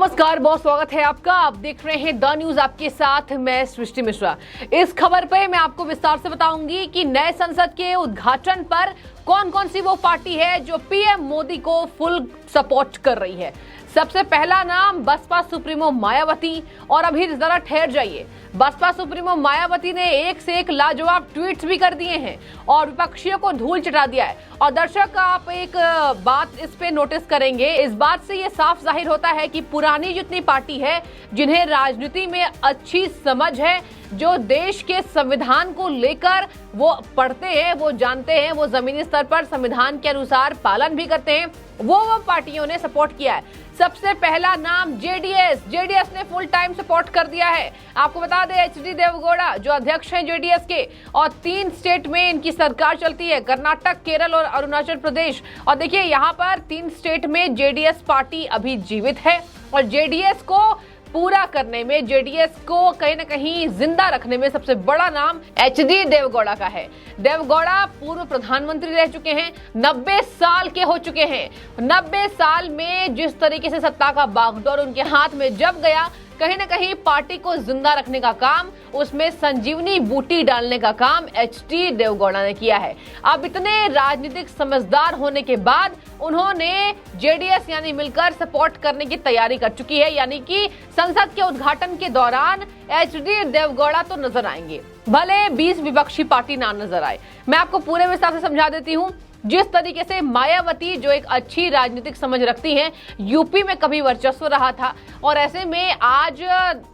नमस्कार, बहुत स्वागत है आपका। आप देख रहे हैं द न्यूज, आपके साथ मैं सृष्टि मिश्रा। इस खबर पे मैं आपको विस्तार से बताऊंगी कि नए संसद के उद्घाटन पर कौन कौन सी वो पार्टी है जो पीएम मोदी को फुल सपोर्ट कर रही है। सबसे पहला नाम बसपा सुप्रीमो मायावती। और अभी जरा ठहर जाइए, बसपा सुप्रीमो मायावती ने एक से एक लाजवाब ट्वीट्स भी कर दिए हैं और विपक्षियों को धूल चटा दिया है। और दर्शक, आप एक बात इस पे नोटिस करेंगे, इस बात से ये साफ जाहिर होता है कि पुरानी जितनी पार्टी है, जिन्हें राजनीति में अच्छी समझ है, जो देश के संविधान को लेकर वो पढ़ते हैं, वो जानते हैं, वो जमीनी स्तर पर संविधान के अनुसार पालन भी करते हैं, वो पार्टियों ने सपोर्ट किया है। सबसे पहला नाम जेडीएस ने फुल टाइम सपोर्ट कर दिया है। आपको बता दें, एचडी देवगौड़ा जो अध्यक्ष हैं जेडीएस के, और 3 स्टेट में इनकी सरकार चलती है, कर्नाटक, केरल और अरुणाचल प्रदेश। और देखिए, यहाँ पर 3 स्टेट में जेडीएस पार्टी अभी जीवित है और जेडीएस को पूरा करने में, जेडीएस को कहीं ना कहीं जिंदा रखने में सबसे बड़ा नाम एचडी देवगौड़ा का है। देवगौड़ा पूर्व प्रधानमंत्री रह चुके हैं, 90 साल के हो चुके हैं। 90 साल में जिस तरीके से सत्ता का बागडोर उनके हाथ में जब गया, कहीं ना कहीं पार्टी को जिंदा रखने का काम, उसमें संजीवनी बूटी डालने का काम एचडी देवगौड़ा ने किया है। अब इतने राजनीतिक समझदार होने के बाद उन्होंने जेडीएस यानी मिलकर सपोर्ट करने की तैयारी कर चुकी है, यानी कि संसद के उद्घाटन के दौरान एचडी देवगौड़ा तो नजर आएंगे, भले 20 विपक्षी पार्टी ना नजर आए। मैं आपको पूरे विस्तार से समझा देती हूँ। जिस तरीके से मायावती, जो एक अच्छी राजनीतिक समझ रखती हैं, यूपी में कभी वर्चस्व रहा था, और ऐसे में आज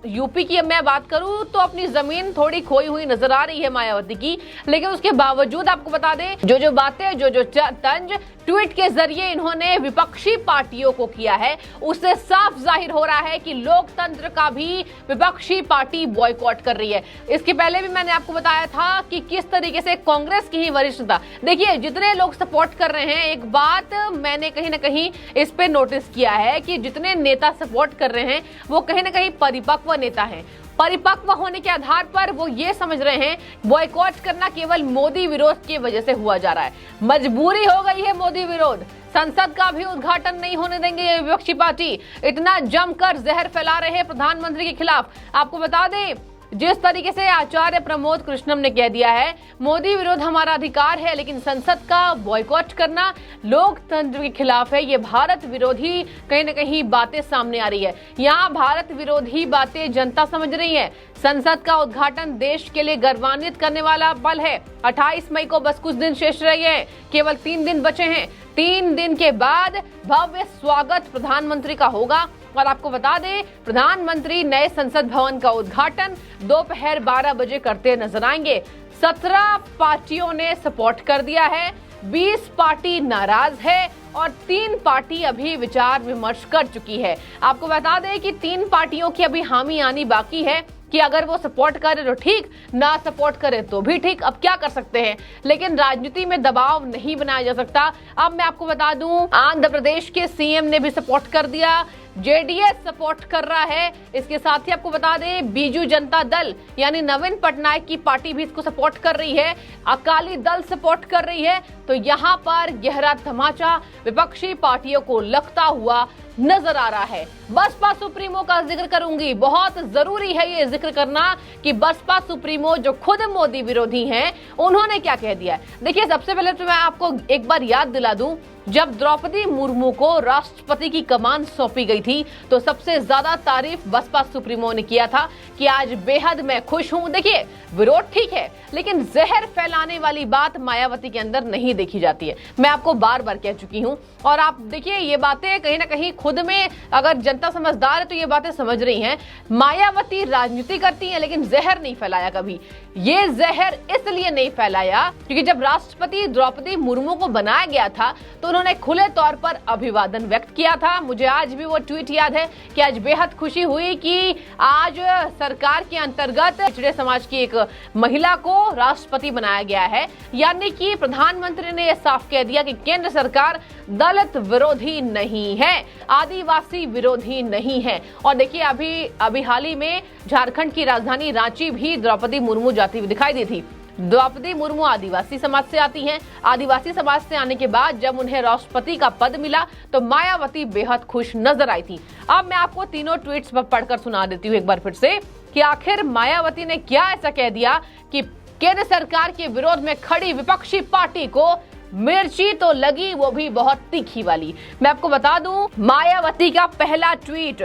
यूपी की मैं बात करूं तो अपनी जमीन थोड़ी खोई हुई नजर आ रही है मायावती की। लेकिन उसके बावजूद आपको बता दें, जो बातें, जो तंज ट्वीट के जरिए इन्होंने विपक्षी पार्टियों को किया है, उससे साफ जाहिर हो रहा है कि लोकतंत्र का भी विपक्षी पार्टी बॉयकॉट कर रही है। इसके पहले भी मैंने आपको बताया था कि किस तरीके से कांग्रेस की ही वरिष्ठता, देखिए जितने लोग सपोर्ट कर रहे हैं, एक बात मैंने कहीं ना कहीं इस पे नोटिस किया है कि जितने नेता सपोर्ट कर रहे हैं वो कहीं ना कहीं परिपक्व नेता हैं। परिपक्व होने के आधार पर वो ये समझ रहे हैं बॉयकॉट करना केवल मोदी विरोध की वजह से हुआ जा रहा है, मजबूरी हो गई है मोदी विरोध। संसद का भी उद्घाटन नहीं होने देंगे ये विपक्षी पार्टी, इतना जमकर जहर फैला रहे हैं प्रधानमंत्री के खिलाफ। आपको बता दें, जिस तरीके से आचार्य प्रमोद कृष्णम ने कह दिया है, मोदी विरोध हमारा अधिकार है, लेकिन संसद का बॉयकॉट करना लोकतंत्र के खिलाफ है। ये भारत विरोधी कहीं ना कहीं बातें सामने आ रही है। यहाँ भारत विरोधी बातें जनता समझ रही है। संसद का उद्घाटन देश के लिए गौरवान्वित करने वाला पल है। 28 मई को बस कुछ दिन शेष रह गए हैं, केवल 3 दिन बचे हैं। 3 दिन के बाद भव्य स्वागत प्रधानमंत्री का होगा। और आपको बता दें, प्रधानमंत्री नए संसद भवन का उद्घाटन दोपहर 12 बजे करते नजर आएंगे। 17 पार्टियों ने सपोर्ट कर दिया है, 20 पार्टी नाराज है और 3 पार्टी अभी विचार विमर्श कर चुकी है। आपको बता दें कि 3 पार्टियों की अभी हामी आनी बाकी है कि अगर वो सपोर्ट करे तो ठीक, ना सपोर्ट करे तो भी ठीक। अब क्या कर सकते हैं, लेकिन राजनीति में दबाव नहीं बनाया जा सकता। अब मैं आपको बता दूं, आंध्र प्रदेश के सीएम ने भी सपोर्ट कर दिया, जेडीएस सपोर्ट कर रहा है। इसके साथ ही आपको बता दें, बीजू जनता दल यानी नवीन पटनायक की पार्टी भी इसको सपोर्ट कर रही है, अकाली दल सपोर्ट कर रही है। तो यहाँ पर गहरा तमाचा विपक्षी पार्टियों को लगता हुआ नजर आ रहा है। बसपा सुप्रीमो का जिक्र करूंगी, बहुत जरूरी है ये जिक्र करना कि बसपा सुप्रीमो जो खुद मोदी विरोधी हैं, उन्होंने क्या कह दिया है। देखिए, सबसे पहले तो मैं आपको एक बार याद दिला दूं, जब द्रौपदी मुर्मू को राष्ट्रपति की कमान सौंपी गई थी तो सबसे ज्यादा तारीफ बसपा सुप्रीमो ने किया था कि आज बेहद मैं खुश हूं। देखिए, विरोध ठीक है, लेकिन जहर फैलाने वाली बात मायावती के अंदर नहीं देखी जाती है। मैं आपको बार बार कह चुकी हूं, और आप देखिए, ये बातें कहीं ना कहीं खुद में, अगर जनता समझदार है तो ये बातें समझ रही हैं। मायावती राजनीति करती है, लेकिन जहर नहीं फैलाया कभी। ये जहर इसलिए नहीं फैलाया क्योंकि जब राष्ट्रपति द्रौपदी मुर्मू को बनाया गया था तो उन्होंने खुले तौर पर अभिवादन व्यक्त किया था। मुझे आज भी वो ट्वीट याद है कि आज बेहद खुशी हुई कि आज सरकार के अंतर्गत पिछड़े समाज की एक महिला को राष्ट्रपति बनाया गया है। यानी कि प्रधानमंत्री ने यह साफ कह दिया कि केंद्र सरकार दलित विरोधी नहीं है, आदिवासी विरोधी नहीं है। और देखिए, अभी हाल ही में झारखंड की राजधानी रांची भी द्रौपदी मुर्मू जाती हुई दिखाई दी थी। द्रौपदी मुर्मू आदिवासी समाज से आती हैं। आदिवासी समाज से आने के बाद जब उन्हें राष्ट्रपति का पद मिला तो मायावती बेहद खुश नजर आई थी। अब मैं आपको तीनों ट्वीट्स पढ़कर सुना देती हूँ एक बार फिर से कि आखिर मायावती ने क्या ऐसा कह दिया कि केंद्र सरकार के विरोध में खड़ी विपक्षी पार्टी को मिर्ची तो लगी, वो भी बहुत तीखी वाली। मैं आपको बता दूं, मायावती का पहला ट्वीट,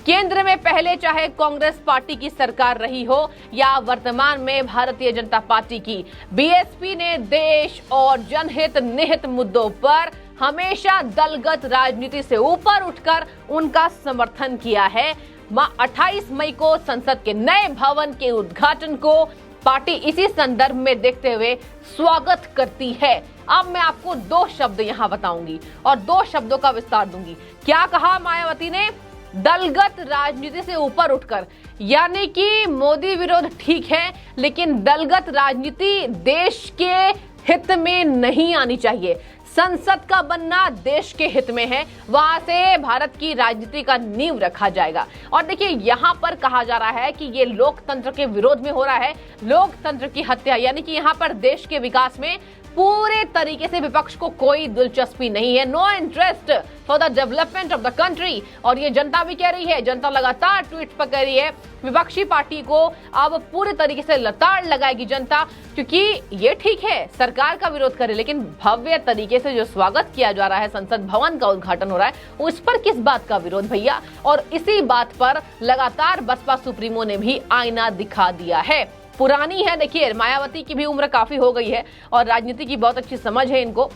केंद्र में पहले चाहे कांग्रेस पार्टी की सरकार रही हो या वर्तमान में भारतीय जनता पार्टी की, बीएसपी ने देश और जनहित निहित मुद्दों पर हमेशा दलगत राजनीति से ऊपर उठकर उनका समर्थन किया है। 28 मई को संसद के नए भवन के उद्घाटन को पार्टी इसी संदर्भ में देखते हुए स्वागत करती है। अब मैं आपको 2 शब्द यहां बताऊंगी और 2 शब्दों का विस्तार दूंगी। क्या कहा मायावती ने? दलगत राजनीति से ऊपर उठकर, यानी कि मोदी विरोध ठीक है लेकिन दलगत राजनीति देश के हित में नहीं आनी चाहिए। संसद का बनना देश के हित में है, वहां से भारत की राजनीति का नींव रखा जाएगा। और देखिए, यहाँ पर कहा जा रहा है कि ये लोकतंत्र के विरोध में हो रहा है, लोकतंत्र की हत्या, यानी कि यहाँ पर देश के विकास में पूरे तरीके से विपक्ष को कोई दिलचस्पी नहीं है। No interest for the development of the country. और ये जनता भी कह रही है, जनता लगातार ट्वीट पर कह रही है विपक्षी पार्टी को अब पूरे तरीके से लताड़ लगाएगी जनता, क्योंकि ये ठीक है सरकार का विरोध करे लेकिन भव्य तरीके से जो स्वागत किया जा रहा है, संसद भवन का उद्घाटन हो रहा है, उस पर किस बात का विरोध भैया? और इसी बात पर लगातार बसपा सुप्रीमो ने भी आईना दिखा दिया है। पुरानी है, देखिए मायावती की भी उम्र काफी हो गई है और राजनीति की बहुत अच्छी समझ है इनको।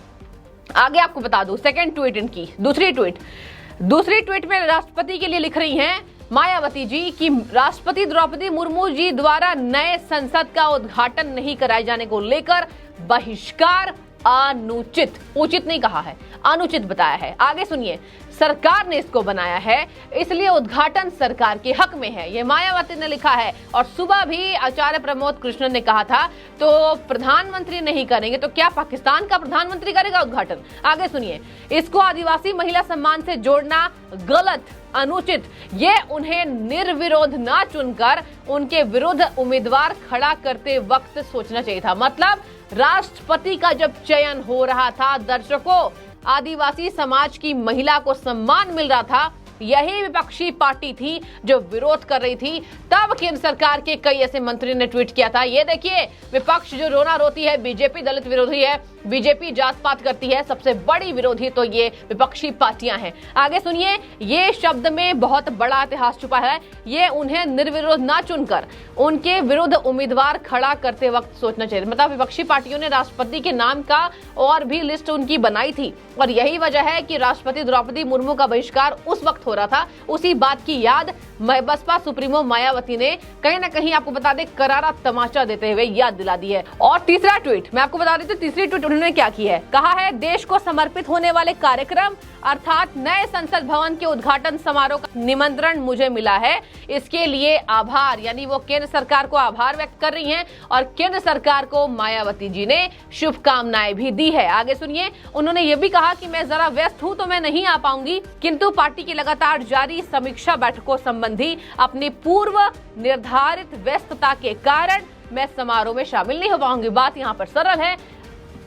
आगे आपको बता दूं, सेकंड ट्वीट इनकी, दूसरी ट्वीट में राष्ट्रपति के लिए लिख रही हैं मायावती जी कि राष्ट्रपति द्रौपदी मुर्मू जी द्वारा नए संसद का उद्घाटन नहीं कराए जाने को लेकर बहिष्कार अनुचित, उचित नहीं कहा है, अनुचित बताया है। आगे सुनिए, सरकार ने इसको बनाया है इसलिए उद्घाटन सरकार के हक में है, ये मायावती ने लिखा है। और सुबह भी आचार्य प्रमोद कृष्णन ने कहा था तो प्रधानमंत्री नहीं करेंगे तो क्या पाकिस्तान का प्रधानमंत्री करेगा उद्घाटन? आगे सुनिए, इसको आदिवासी महिला सम्मान से जोड़ना गलत, अनुचित, ये उन्हें निर्विरोध ना चुनकर उनके विरुद्ध उम्मीदवार खड़ा करते वक्त सोचना चाहिए था। मतलब राष्ट्रपति का जब चयन हो रहा था, दर्शकों, आदिवासी समाज की महिला को सम्मान मिल रहा था, यही विपक्षी पार्टी थी जो विरोध कर रही थी। तब केंद्र सरकार के कई ऐसे मंत्री ने ट्वीट किया था, ये देखिए विपक्ष जो रोना रोती है, बीजेपी दलित विरोधी है, बीजेपी जात पात करती है, सबसे बड़ी विरोधी तो ये विपक्षी पार्टियां हैं। आगे सुनिए, ये शब्द में बहुत बड़ा इतिहास छुपा है, ये उन्हें निर्विरोध ना चुनकर उनके विरुद्ध उम्मीदवार खड़ा करते वक्त सोचना चाहिए। मतलब विपक्षी पार्टियों ने राष्ट्रपति के नाम का और भी लिस्ट उनकी बनाई थी और यही वजह है कि राष्ट्रपति द्रौपदी मुर्मू का बहिष्कार उस वक्त हो रहा था। उसी बात की याद बसपा सुप्रीमो मायावती ने कहीं ना कहीं, आपको बता दें, करारा तमाचा देते हुए याद दिला दी है। और तीसरा ट्वीट मैं आपको बता देती हूँ, तीसरी ट्वीट उन्होंने क्या की है, कहा है देश को समर्पित होने वाले कार्यक्रम अर्थात नए संसद भवन के उद्घाटन समारोह का निमंत्रण मुझे मिला है, इसके लिए आभार। यानी वो केंद्र सरकार को आभार व्यक्त कर रही हैं और केंद्र सरकार को मायावती जी ने शुभकामनाएं भी दी है। आगे सुनिए, उन्होंने ये भी कहा कि मैं जरा व्यस्त हूं तो मैं नहीं आ पाऊंगी, किंतु पार्टी की लगातार जारी समीक्षा बैठकों संबंधी अपनी पूर्व निर्धारित व्यस्तता के कारण मैं समारोह में शामिल नहीं हो पाऊंगी। बात यहाँ पर सरल है,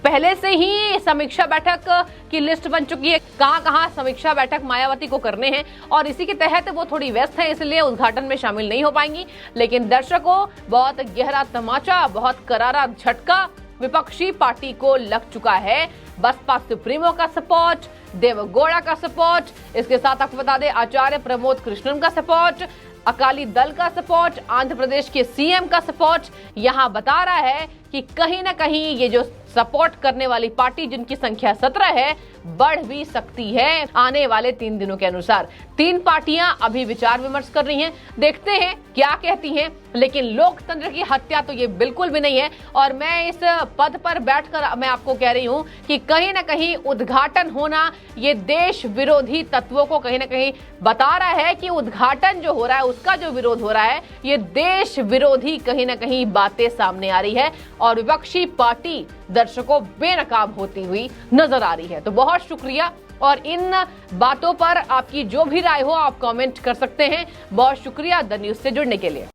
पहले से ही समीक्षा बैठक की लिस्ट बन चुकी है, कहां समीक्षा बैठक मायावती को करने हैं और इसी के तहत वो थोड़ी व्यस्त है, इसलिए उद्घाटन में शामिल नहीं हो पाएंगी। लेकिन दर्शकों, बहुत गहरा तमाचा, बहुत करारा झटका विपक्षी पार्टी को लग चुका है। बसपा सुप्रीमो का सपोर्ट, देवगौड़ा का सपोर्ट, इसके साथ आपको बता दें आचार्य प्रमोद कृष्णन का सपोर्ट, अकाली दल का सपोर्ट, आंध्र प्रदेश के सीएम का सपोर्ट, यहां बता रहा है कि कहीं ना कहीं ये जो सपोर्ट करने वाली पार्टी, जिनकी संख्या 17 है, बढ़ भी सकती है आने वाले 3 दिनों के अनुसार। 3 पार्टियां अभी विचार विमर्श कर रही हैं, देखते हैं क्या कहती हैं। लेकिन लोकतंत्र की हत्या तो ये बिल्कुल भी नहीं है और मैं इस पद पर बैठकर मैं आपको कह रही हूं कि कहीं ना कहीं उद्घाटन होना ये देश विरोधी तत्वों को कहीं ना कहीं बता रहा है कि उद्घाटन जो हो रहा है, उसका जो विरोध हो रहा है, ये देश विरोधी कहीं ना कहीं बातें सामने आ रही है और विपक्षी पार्टी दर्शकों बेनकाब होती हुई नजर आ रही है। तो बहुत शुक्रिया, और इन बातों पर आपकी जो भी राय हो आप कमेंट कर सकते हैं। बहुत शुक्रिया द न्यूज़ से जुड़ने के लिए।